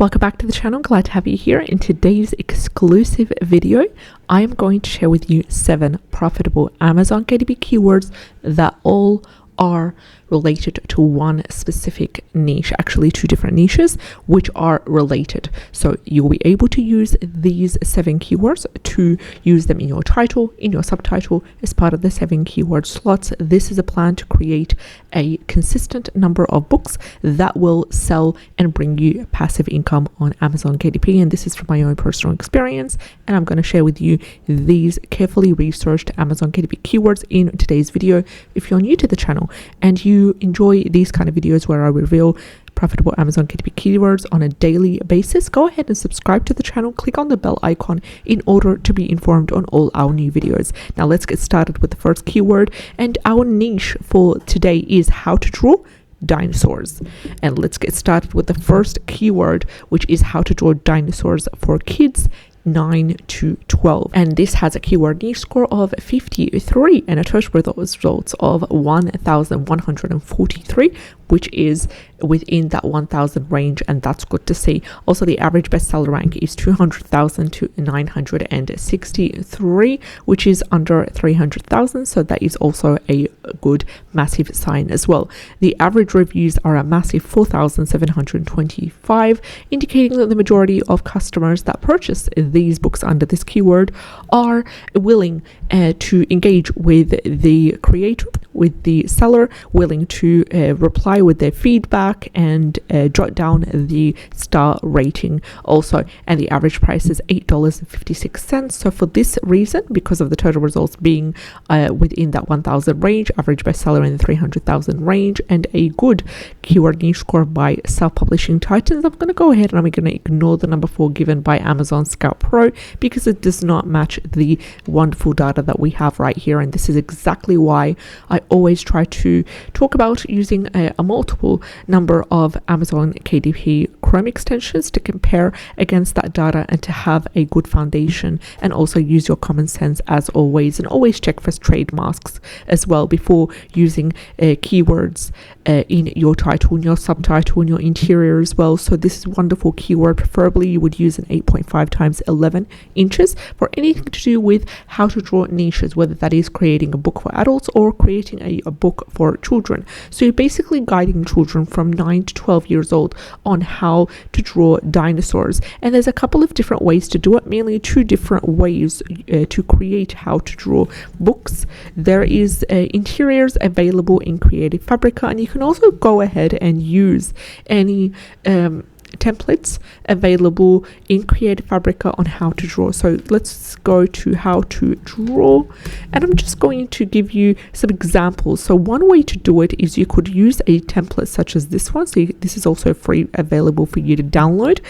Welcome back to the channel. Glad to have you here. In today's exclusive video, I am going to share with you 7 profitable Amazon KDP keywords that all are related to one specific niche, actually 2 different niches which are related. So you'll be able to use these 7 keywords to use them in your title, in your subtitle, as part of the 7 keyword slots. This is a plan to create a consistent number of books that will sell and bring you passive income on Amazon KDP. And this is from my own personal experience, and I'm going to share with you these carefully researched Amazon KDP keywords in today's video. If you're new to the channel and you enjoy these kind of videos where I reveal profitable Amazon KDP keywords on a daily basis, go ahead and subscribe to the channel. Click on the bell icon in order to be informed on all our new videos. Now let's get started with the first keyword, and our niche for today is how to draw dinosaurs. And let's get started with the first keyword, which is how to draw dinosaurs for kids 9 to 12, and this has a keyword niche score of 53 and a search results of 1,143, which is within that 1,000 range, and that's good to see. Also, the average bestseller rank is 200,000 to 963, which is under 300,000, so that is also a good massive sign as well. The average reviews are a massive 4,725, indicating that the majority of customers that purchase these books under this keyword are willing to engage with the creator, with the seller, willing to reply with their feedback and jot down the star rating also. And the average price is $8.56. So for this reason, because of the total results being within that 1,000 range, average bestseller in the 300,000 range, and a good keyword niche score by self-publishing titans, I'm going to go ahead and I'm going to ignore the number 4 given by Amazon Scout Pro, because it does not match the wonderful data that we have right here. And this is exactly why I always try to talk about using a multiple number of Amazon KDP Chrome extensions to compare against that data and to have a good foundation, and also use your common sense as always, and always check for trademarks as well before using keywords in your title, in your subtitle, in your interior as well. So this is a wonderful keyword. Preferably you would use an 8.5 times 11 inches for anything to do with how to draw niches, whether that is creating a book for adults or creating a book for children. So you're basically guiding children from 9 to 12 years old on how to draw dinosaurs. And there's a couple of different ways to do it, mainly 2 different ways to create how to draw books. There is interiors available in Creative Fabrica, and you can also go ahead and use any templates available in Creative Fabrica on how to draw. So let's go to how to draw, and I'm just going to give you some examples. So one way to do it is you could use a template such as this one. So this is also free, available for you to download,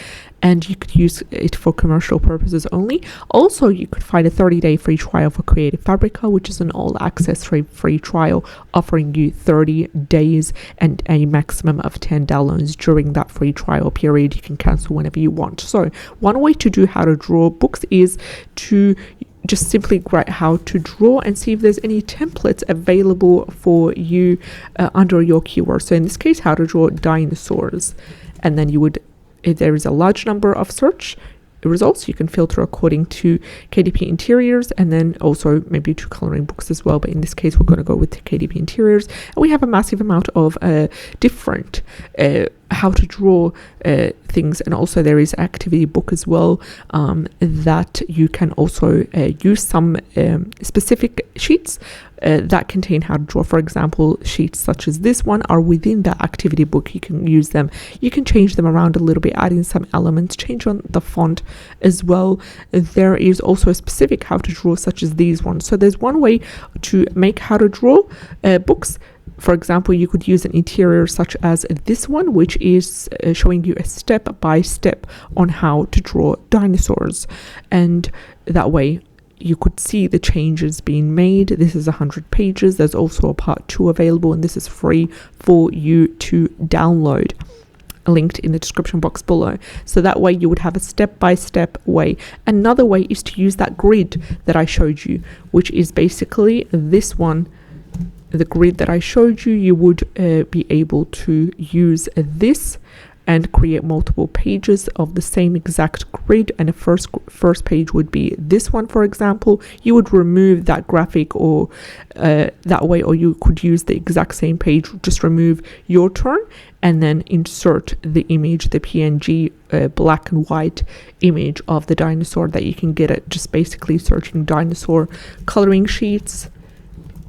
and you could use it for commercial purposes only. Also, you could find a 30-day free trial for Creative Fabrica, which is an all-access free trial offering you 30 days and a maximum of 10 downloads during that free trial period. You can cancel whenever you want. So one way to do how to draw books is to just simply write how to draw and see if there's any templates available for you under your keyword. So in this case, how to draw dinosaurs, and then you would, if there is a large number of search results, you can filter according to KDP interiors, and then also maybe to coloring books as well. But in this case, we're going to go with KDP interiors, and we have a massive amount of different how to draw things. And also there is activity book as well, that you can also use some specific sheets that contain how to draw. For example, sheets such as this one are within that activity book. You can use them, you can change them around a little bit, add in some elements, change on the font as well. There is also a specific how to draw such as these ones. So there's one way to make how to draw books. For example, you could use an interior such as this one, which is showing you a step-by-step on how to draw dinosaurs, and that way you could see the changes being made. This is 100 pages. There's also a part 2 available, and this is free for you to download, linked in the description box below. So that way you would have a step-by-step way. Another way is to use that grid that I showed you, which is basically this one. The grid that I showed you, you would be able to use this and create multiple pages of the same exact grid, and the first page would be this one, for example. You would remove that graphic or that way, or you could use the exact same page, just remove your turn and then insert the image, the PNG black and white image of the dinosaur that you can get it just basically searching dinosaur coloring sheets.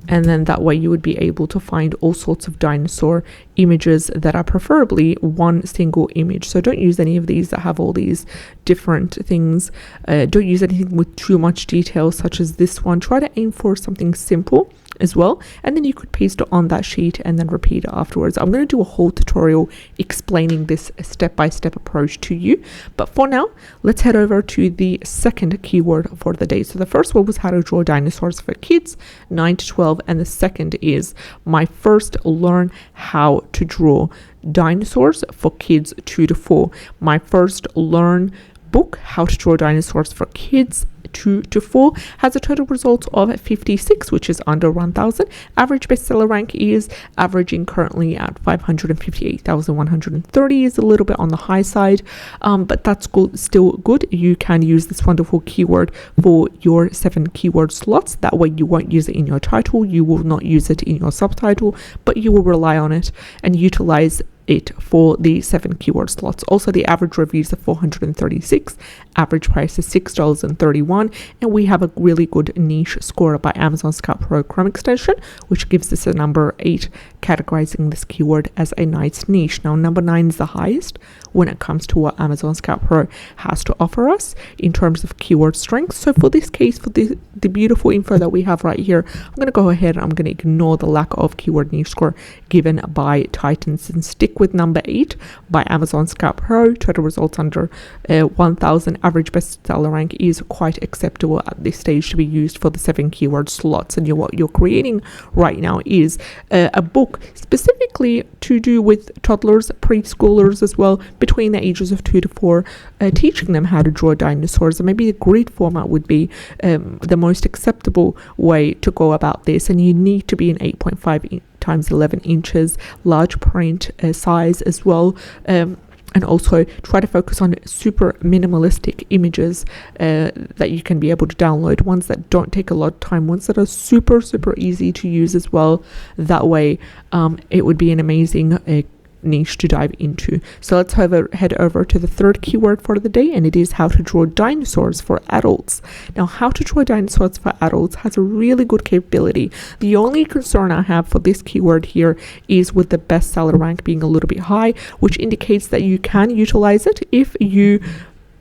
And then that way you would be able to find all sorts of dinosaur images that are preferably one single image. So don't use any of these that have all these different things. Don't use anything with too much detail, such as this one. Try to aim for something simple as well, and then you could paste it on that sheet and then repeat it afterwards. I'm going to do a whole tutorial explaining this step-by-step approach to you, but for now let's head over to the second keyword for the day. So the first one was how to draw dinosaurs for kids 9 to 12, and the second is my first learn how to draw dinosaurs for kids 2 to 4. My first learn book, How to Draw Dinosaurs for Kids 2 to 4, has a total result of 56, which is under 1,000. Average bestseller rank is averaging currently at 558,130, is a little bit on the high side, but that's still good. You can use this wonderful keyword for your 7 keyword slots. That way you won't use it in your title, you will not use it in your subtitle, but you will rely on it and utilize it for the 7 keyword slots. Also, the average reviews are 436, average price is $6.31, and we have a really good niche score by Amazon Scout Pro Chrome extension, which gives us a number 8, categorizing this keyword as a nice niche. Now, number 9 is the highest when it comes to what Amazon Scout Pro has to offer us in terms of keyword strength. So for this case, for the beautiful info that we have right here, I'm going to go ahead and I'm going to ignore the lack of keyword niche score given by Titans and stick with number 8 by Amazon Scout Pro. Total results under 1,000. Average bestseller rank is quite acceptable at this stage to be used for the 7 keyword slots. And what you're creating right now is a book specifically to do with toddlers, preschoolers as well, between the ages of 2 to 4, teaching them how to draw dinosaurs. And maybe a grid format would be the most acceptable way to go about this, and you need to be in 8.5 times 11 inches large print size as well, and also try to focus on super minimalistic images that you can be able to download, ones that don't take a lot of time, ones that are super easy to use as well. That way it would be an amazing niche to dive into. So let's head over to the third keyword for the day, and it is how to draw dinosaurs for adults. Now, how to draw dinosaurs for adults has a really good capability. The only concern I have for this keyword here is with the bestseller rank being a little bit high, which indicates that you can utilize it if you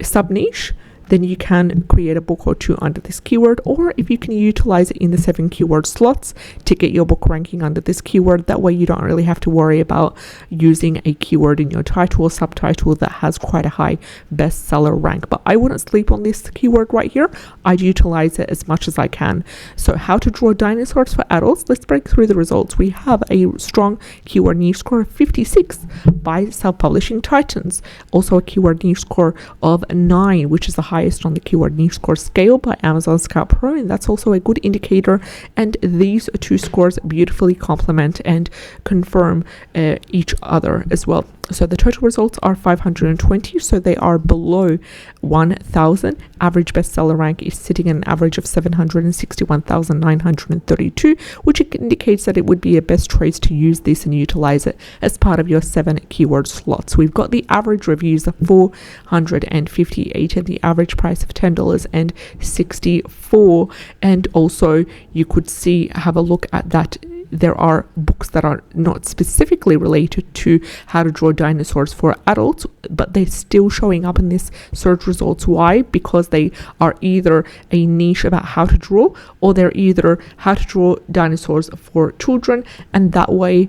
sub-niche. Then you can create a book or 2 under this keyword, or if you can utilize it in the 7 keyword slots to get your book ranking under this keyword. That way you don't really have to worry about using a keyword in your title or subtitle that has quite a high bestseller rank. But I wouldn't sleep on this keyword right here. I'd utilize it as much as I can. So how to draw dinosaurs for adults. Let's break through the results. We have a strong keyword niche score of 56 by self-publishing Titans. Also a keyword niche score of 9, which is the highest on the keyword niche score scale by Amazon Scout Pro, and that's also a good indicator. And these 2 scores beautifully complement and confirm each other as well. So the total results are 520, so they are below 1,000. Average bestseller rank is sitting at an average of 761,932, which indicates that it would be a best choice to use this and utilize it as part of your 7 keyword slots. We've got the average reviews of 458 and the average price of $10.64. And also you could have a look at that. There are books that are not specifically related to how to draw dinosaurs for adults, but they're still showing up in this search results. Why? Because they are either a niche about how to draw, or they're either how to draw dinosaurs for children, and that way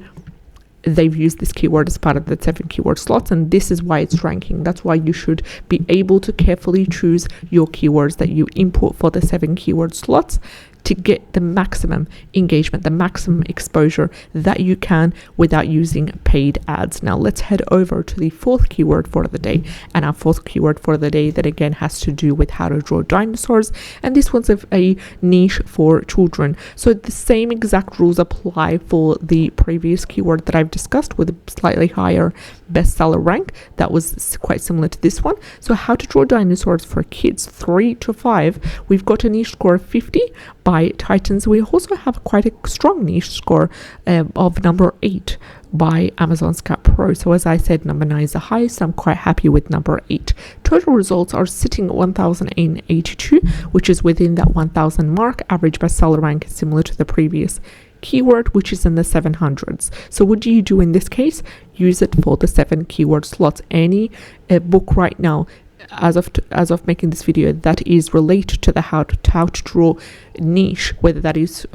they've used this keyword as part of the 7 keyword slots, and this is why it's ranking. That's why you should be able to carefully choose your keywords that you input for the 7 keyword slots. to get the maximum engagement, the maximum exposure that you can without using paid ads. Now let's head over to the fourth keyword for the day, and our fourth keyword for the day that again has to do with how to draw dinosaurs, and this one's a niche for children. So the same exact rules apply for the previous keyword that I've discussed with a slightly higher bestseller rank. That was quite similar to this one. So how to draw dinosaurs for kids 3 to 5. We've got a niche score of 50 by Titans. We also have quite a strong niche score of number 8 by Amazon Scout Pro. So as I said, number 9 is the highest. I'm quite happy with number 8. Total results are sitting at 1082, which is within that 1000 mark. Average bestseller rank is similar to the previous keyword, which is in the 700s. So what do you do in this case? Use it for the 7 keyword slots. Any book right now, as of making this video, that is related to the how to draw niche, whether that is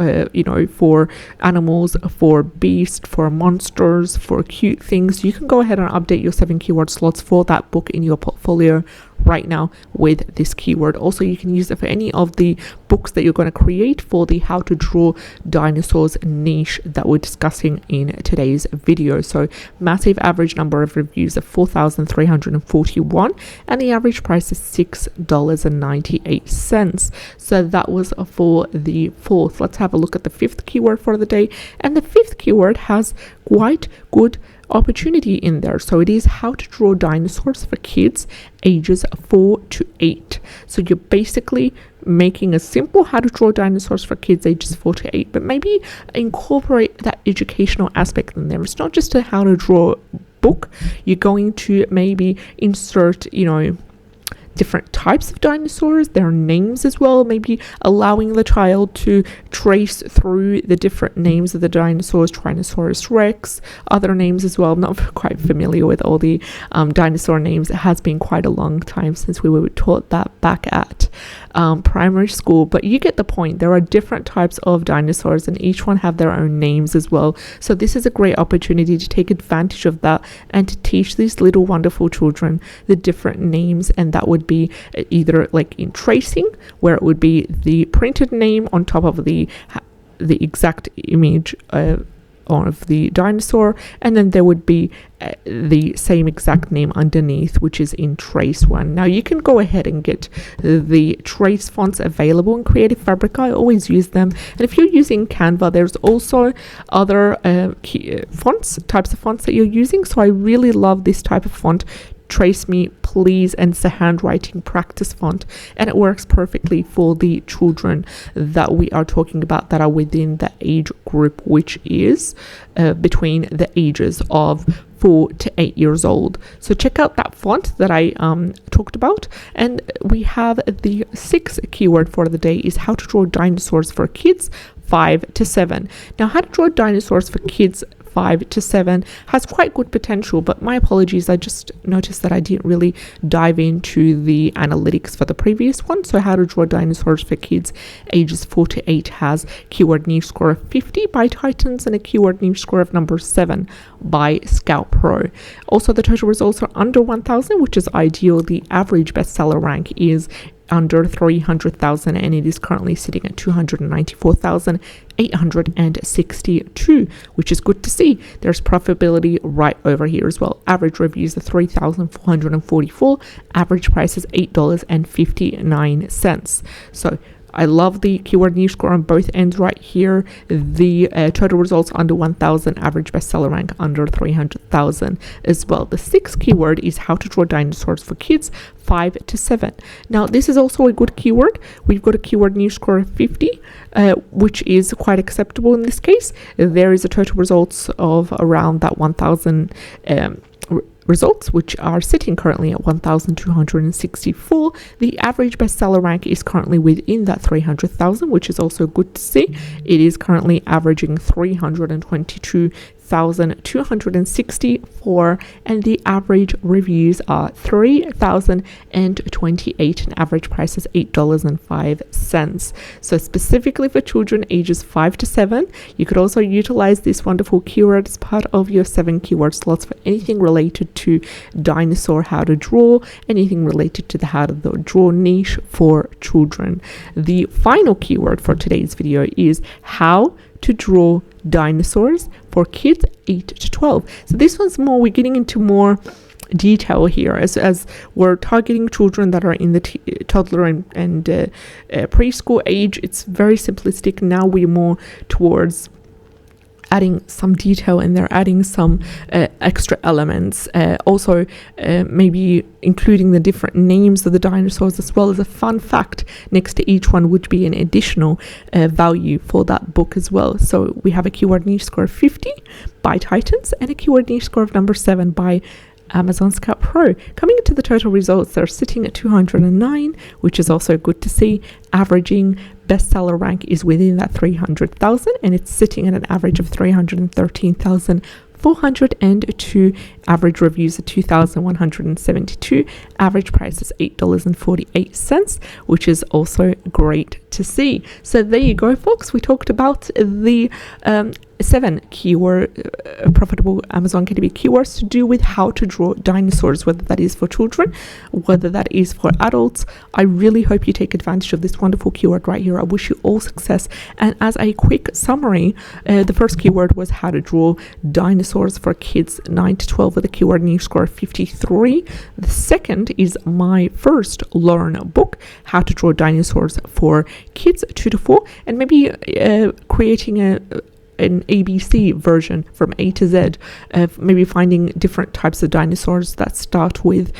for animals, for beasts, for monsters, for cute things, you can go ahead and update your 7 keyword slots for that book in your portfolio right now with this keyword. Also, you can use it for any of the books that you're going to create for the how to draw dinosaurs niche that we're discussing in today's video. So massive average number of reviews of 4,341, and the average price is $6.98. So that was for the fourth. Let's have a look at the fifth keyword for the day, and the fifth keyword has quite good opportunity in there. So it is how to draw dinosaurs for kids ages 4 to 8. So you're basically making a simple how to draw dinosaurs for kids ages 4 to 8, but maybe incorporate that educational aspect in there. It's not just a how to draw book. You're going to maybe insert different types of dinosaurs, their names as well, maybe allowing the child to trace through the different names of the dinosaurs, Tyrannosaurus Rex, other names as well. I'm not quite familiar with all the dinosaur names. It has been quite a long time since we were taught that back at primary school, but you get the point. There are different types of dinosaurs and each one have their own names as well. So this is a great opportunity to take advantage of that and to teach these little wonderful children the different names, and that would be either like in tracing, where it would be the printed name on top of the exact image of the dinosaur, and then there would be the same exact name underneath, which is in trace one. Now you can go ahead and get the trace fonts available in Creative Fabric. I always use them, and if you're using Canva, there's also other types of fonts that you're using. So I really love this type of font, Trace Me Please, and it's a handwriting practice font, and it works perfectly for the children that we are talking about that are within the age group, which is between the ages of 4 to 8 years old. So check out that font that I talked about. And we have the sixth keyword for the day is how to draw dinosaurs for kids 5 to 7. Now, how to draw dinosaurs for kids 5 to 7 has quite good potential, but my apologies, I just noticed that I didn't really dive into the analytics for the previous one. So how to draw dinosaurs for kids ages 4 to 8 has keyword niche score of 50 by Titans and a keyword niche score of number 7 by Scout Pro. Also, the total results are under 1,000, which is ideal. The average bestseller rank is under 300,000, and it is currently sitting at 294,862, which is good to see. There's profitability right over here as well. Average reviews are 3,444. Average price is $8.59. So I love the keyword niche score on both ends right here. The total results under 1,000, average bestseller rank under 300,000 as well. The sixth keyword is how to draw dinosaurs for kids 5 to 7. Now, this is also a good keyword. We've got a keyword niche score of 50, which is quite acceptable in this case. There is a total results of around that 1,000 results, which are sitting currently at 1,264. The average bestseller rank is currently within that 300,000, which is also good to see. It is currently averaging 322 3,264, and the average reviews are 3,028, and average price is $8.05. So specifically for children ages 5 to 7, you could also utilize this wonderful keyword as part of your 7 keyword slots for anything related to dinosaur, how to draw, anything related to the how to draw niche for children. The final keyword for today's video is how to draw dinosaurs for kids 8 to 12. So this one's more, we're getting into more detail here as we're targeting children that are in the toddler and preschool age. It's very simplistic. Now we're more towards adding some detail, and they're adding some extra elements, also maybe including the different names of the dinosaurs, as well as a fun fact next to each one would be an additional value for that book as well. So we have a keyword niche score of 50 by Titans and a keyword niche score of number 7 by Amazon Scout Pro. Coming into the total results, they're sitting at 209, which is also good to see. Averaging bestseller rank is within that 300,000, and it's sitting at an average of 313,402. Average reviews are 2,172. Average price is $8.48, which is also great to see. So there you go, folks. We talked about the 7 keyword profitable Amazon KDP keywords to do with how to draw dinosaurs, whether that is for children, whether that is for adults. I really hope you take advantage of this wonderful keyword right here. I wish you all success. And as a quick summary, the first keyword was how to draw dinosaurs for kids 9 to 12 with a keyword niche score of 53. The second is my first learn book, how to draw dinosaurs for kids 2 to 4, and maybe creating an ABC version from A to Z, maybe finding different types of dinosaurs that start with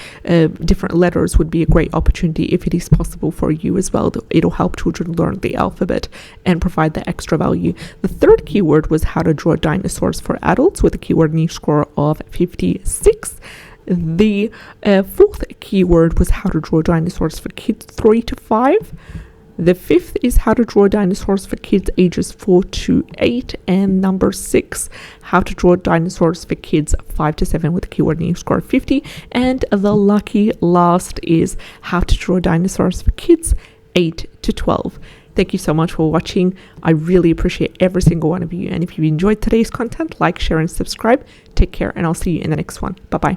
different letters would be a great opportunity if it is possible for you as well. It'll help children learn the alphabet and provide the extra value. The third keyword was how to draw dinosaurs for adults with a keyword niche score of 56. The fourth keyword was how to draw dinosaurs for kids 3 to 5. The fifth is how to draw dinosaurs for kids ages 4 to 8. And number 6, how to draw dinosaurs for kids 5 to 7 with a keyword niche score of 50. And the lucky last is how to draw dinosaurs for kids 8 to 12. Thank you so much for watching. I really appreciate every single one of you. And if you enjoyed today's content, like, share, and subscribe. Take care, and I'll see you in the next one. Bye-bye.